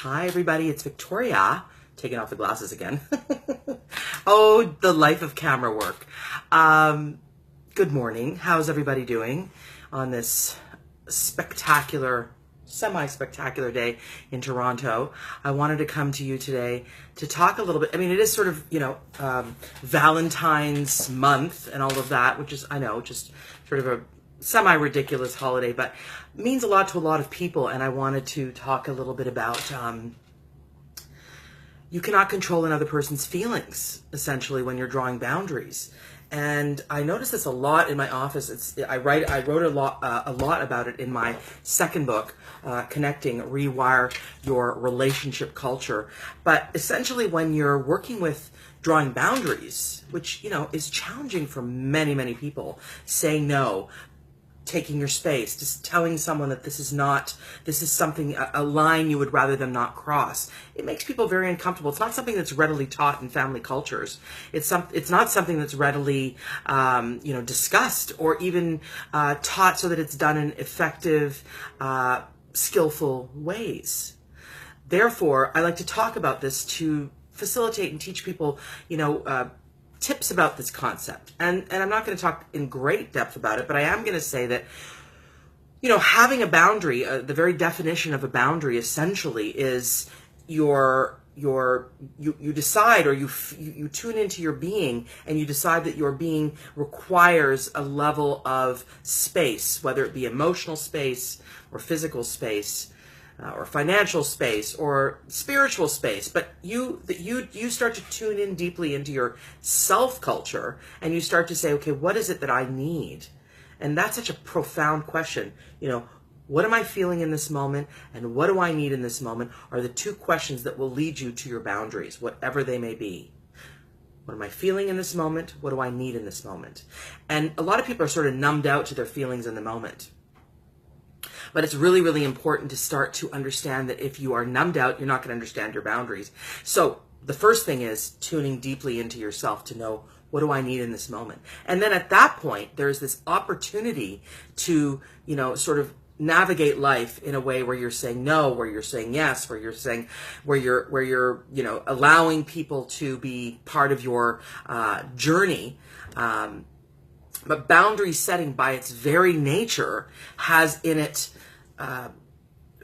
Hi, everybody. It's Victoria. Taking off the glasses again. Oh, the life of camera work. Good morning. How's everybody doing on this spectacular, semi-spectacular day in Toronto? I wanted to come to you today to talk a little bit. I mean, it is sort of, Valentine's month and all of that, which is, I know, just sort of a semi-ridiculous holiday, but means a lot to a lot of people. And I wanted to talk a little bit about you cannot control another person's feelings, essentially, when you're drawing boundaries. And I noticed this a lot in my office. I wrote a lot about it in my second book, Connecting, Rewire Your Relationship Culture. But essentially, when you're working with drawing boundaries, which, is challenging for many, many people, saying no, taking your space, just telling someone that this is something, a line you would rather them not cross. It makes people very uncomfortable. It's not something that's readily taught in family cultures. It's not something that's readily, discussed or even taught so that it's done in effective, skillful ways. Therefore, I like to talk about this to facilitate and teach people, tips about this concept. And I'm not going to talk in great depth about it, but I am going to say that, having a boundary, the very definition of a boundary essentially is you decide, or you tune into your being, and you decide that your being requires a level of space, whether it be emotional space or physical space, or financial space or spiritual space, but you start to tune in deeply into your self culture, and you start to say, okay, what is it that I need? And that's such a profound question. What am I feeling in this moment, and what do I need in this moment are the two questions that will lead you to your boundaries, whatever they may be. What am I feeling in this moment? What do I need in this moment? And a lot of people are sort of numbed out to their feelings in the moment. But it's really, really important to start to understand that if you are numbed out, you're not going to understand your boundaries. So the first thing is tuning deeply into yourself to know, what do I need in this moment? And then at that point, there's this opportunity to, sort of navigate life in a way where you're saying no, where you're saying yes, where you're allowing people to be part of your journey. But boundary setting by its very nature has in it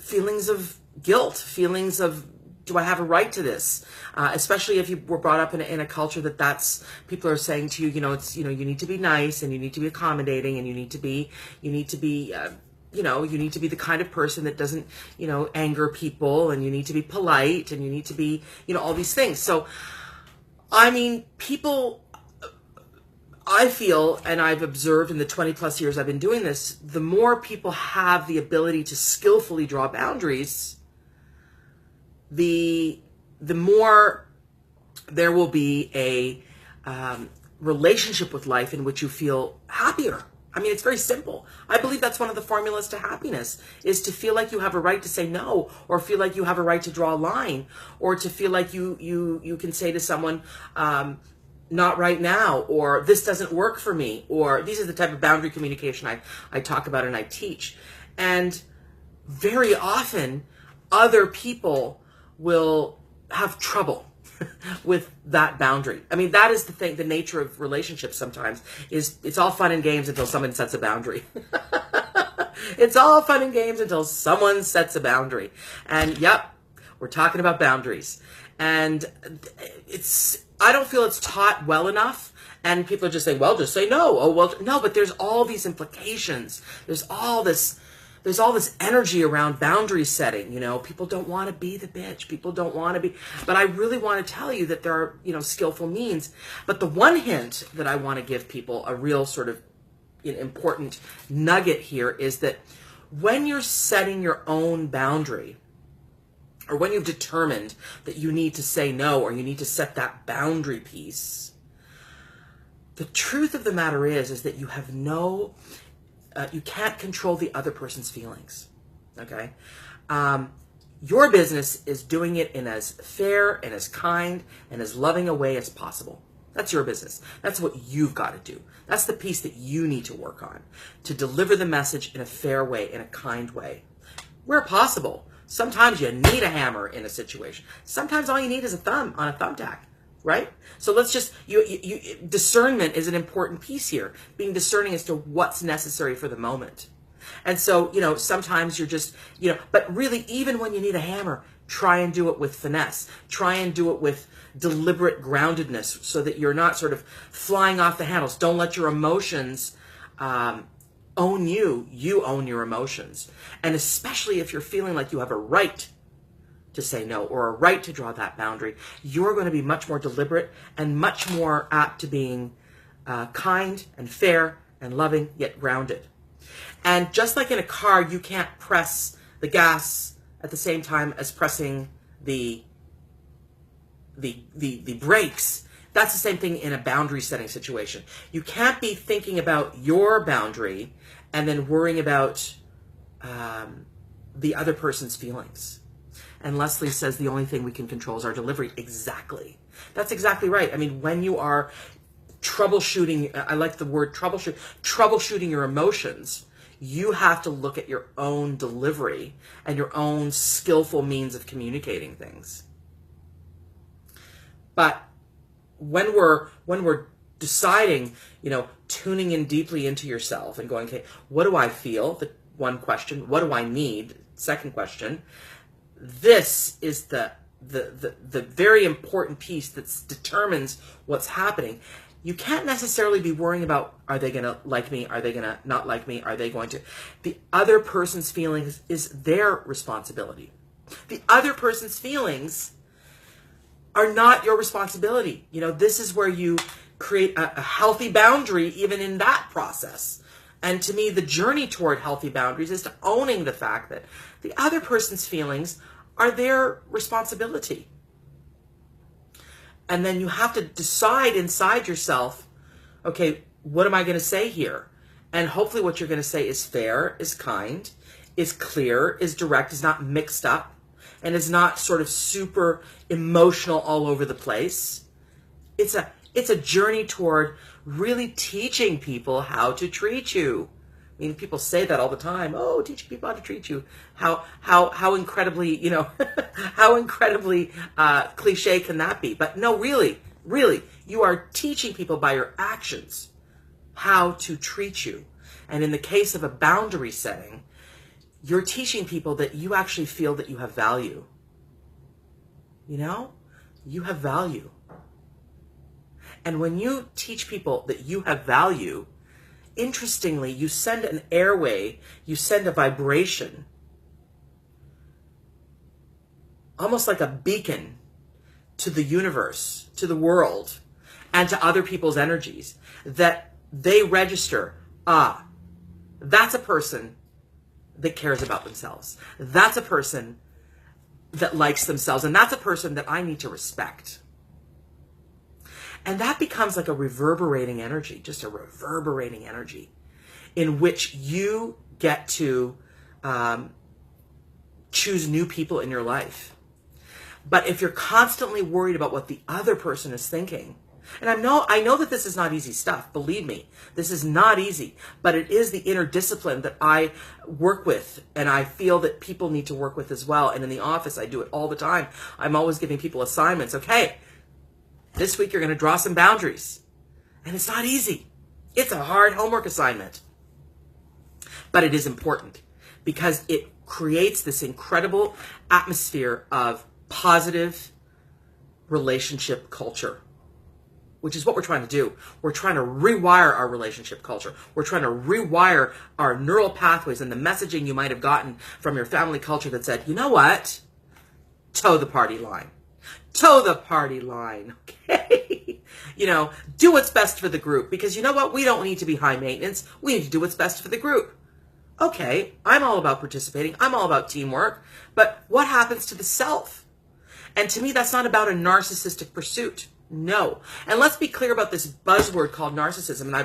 feelings of guilt, feelings of, do I have a right to this? Especially if you were brought up in a culture that's people are saying to you, you need to be nice, and you need to be accommodating, and you need to be the kind of person that doesn't, anger people, and you need to be polite, and you need to be, all these things. So, people, I feel, and I've observed in the 20 plus years I've been doing this, the more people have the ability to skillfully draw boundaries, the more there will be a relationship with life in which you feel happier. It's very simple. I believe that's one of the formulas to happiness, is to feel like you have a right to say no, or feel like you have a right to draw a line, or to feel like you can say to someone, not right now, or this doesn't work for me, or these are the type of boundary communication I talk about and I teach. And very often other people will have trouble with that boundary. That is the thing, the nature of relationships sometimes is it's all fun and games until someone sets a boundary. It's all fun and games until someone sets a boundary. And yep, we're talking about boundaries. And I don't feel it's taught well enough, and people are just saying, well, just say no. Oh, well, no, but there's all these implications. There's all this energy around boundary setting. People don't want to be the bitch. People don't want to be, but I really want to tell you that there are, skillful means. But the one hint that I want to give people, a real sort of important nugget here, is that when you're setting your own boundary, or when you've determined that you need to say no, or you need to set that boundary piece, the truth of the matter is that you have you can't control the other person's feelings, okay? Your business is doing it in as fair and as kind and as loving a way as possible. That's your business. That's what you've got to do. That's the piece that you need to work on, to deliver the message in a fair way, in a kind way. Where possible, Sometimes you need a hammer in a situation. Sometimes all you need is a thumb on a thumbtack, right? So let's just, discernment is an important piece here. Being discerning as to what's necessary for the moment. And so, sometimes you're just, but really, even when you need a hammer, try and do it with finesse. Try and do it with deliberate groundedness so that you're not sort of flying off the handles. Don't let your emotions own you. You own your emotions. And especially if you're feeling like you have a right to say no or a right to draw that boundary, you're going to be much more deliberate and much more apt to being kind and fair and loving, yet grounded. And just like in a car, you can't press the gas at the same time as pressing the brakes. That's the same thing in a boundary setting situation. You can't be thinking about your boundary and then worrying about the other person's feelings. And Leslie says the only thing we can control is our delivery. Exactly. That's exactly right. I mean, when you are troubleshooting, I like the word troubleshooting your emotions, you have to look at your own delivery and your own skillful means of communicating things. But when we're deciding, tuning in deeply into yourself and going, okay, what do I feel? The one question. What do I need? Second question. This is the very important piece that determines what's happening. You can't necessarily be worrying about, are they going to like me? Are they going to not like me? Are they going to? The other person's feelings is their responsibility. The other person's feelings are not your responsibility. This is where you create a healthy boundary even in that process. And to me, the journey toward healthy boundaries is to owning the fact that the other person's feelings are their responsibility. And then you have to decide inside yourself, okay, what am I going to say here? And hopefully what you're going to say is fair, is kind, is clear, is direct, is not mixed up, and is not sort of super emotional all over the place. It's a journey toward really teaching people how to treat you. I mean, people say that all the time. Oh, teaching people how to treat you. How incredibly, how incredibly cliche can that be? But no, really, you are teaching people by your actions how to treat you. And in the case of a boundary setting, you're teaching people that you actually feel that you have value. You have value. And when you teach people that you have value, interestingly, you send an airway, you send a vibration, almost like a beacon to the universe, to the world, and to other people's energies, that they register, that's a person that cares about themselves. That's a person that likes themselves, and that's a person that I need to respect. And that becomes like a reverberating energy, just a reverberating energy in which you get to choose new people in your life. But if you're constantly worried about what the other person is thinking, and I know that this is not easy stuff, believe me, this is not easy, but it is the inner discipline that I work with, and I feel that people need to work with as well. And in the office, I do it all the time. I'm always giving people assignments. Okay, this week you're going to draw some boundaries. And it's not easy. It's a hard homework assignment. But it is important because it creates this incredible atmosphere of positive relationship culture, which is what we're trying to do. We're trying to rewire our relationship culture. We're trying to rewire our neural pathways and the messaging you might have gotten from your family culture that said, you know what? Toe the party line. Toe the party line, okay? Do what's best for the group, because you know what? We don't need to be high maintenance. We need to do what's best for the group. Okay, I'm all about participating. I'm all about teamwork. But what happens to the self? And to me, that's not about a narcissistic pursuit. No. And let's be clear about this buzzword called narcissism. And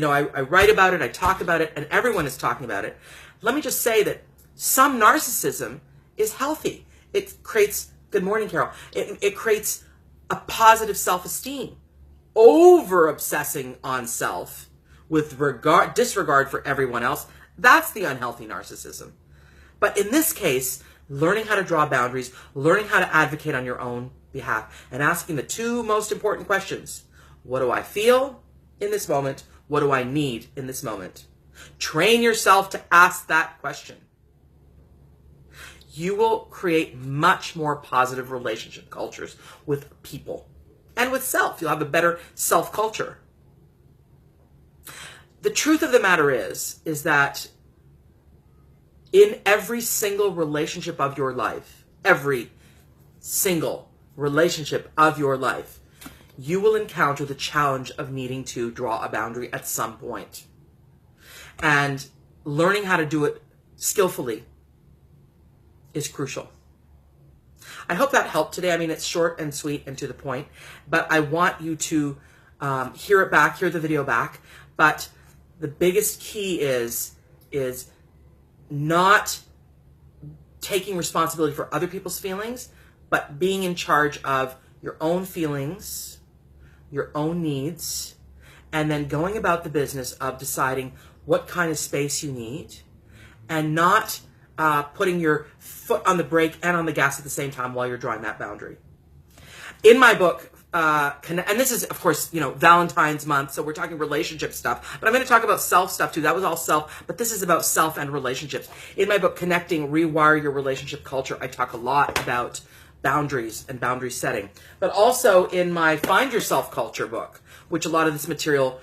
I write about it, I talk about it, and everyone is talking about it. Let me just say that some narcissism is healthy. It creates, good morning, Carol. It creates a positive self-esteem. Over-obsessing on self with disregard for everyone else, that's the unhealthy narcissism. But in this case, learning how to draw boundaries, learning how to advocate on your own behalf, and asking the two most important questions. What do I feel in this moment? What do I need in this moment? Train yourself to ask that question. You will create much more positive relationship cultures with people and with self. You'll have a better self-culture. The truth of the matter is that in every single relationship of your life, every single relationship of your life, you will encounter the challenge of needing to draw a boundary at some point. And learning how to do it skillfully is crucial. I hope that helped today. I mean, it's short and sweet and to the point, but I want you to hear the video back. But the biggest key is not taking responsibility for other people's feelings, but being in charge of your own feelings, your own needs, and then going about the business of deciding what kind of space you need, and not putting your foot on the brake and on the gas at the same time while you're drawing that boundary. In my book, and this is, of course, Valentine's month, so we're talking relationship stuff, but I'm going to talk about self stuff too. That was all self, but this is about self and relationships. In my book, Connecting, Rewire Your Relationship Culture, I talk a lot about boundaries and boundary setting, but also in my Find Yourself Culture book, which a lot of this material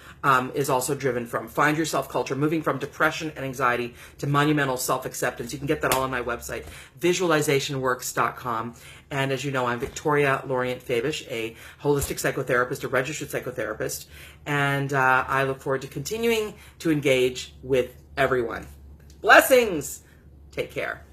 is also driven from. Find Yourself Culture, moving from depression and anxiety to monumental self-acceptance. You can get that all on my website, visualizationworks.com. And as you know, I'm Victoria Lorient-Faibish, a holistic psychotherapist, a registered psychotherapist, and I look forward to continuing to engage with everyone. Blessings! Take care.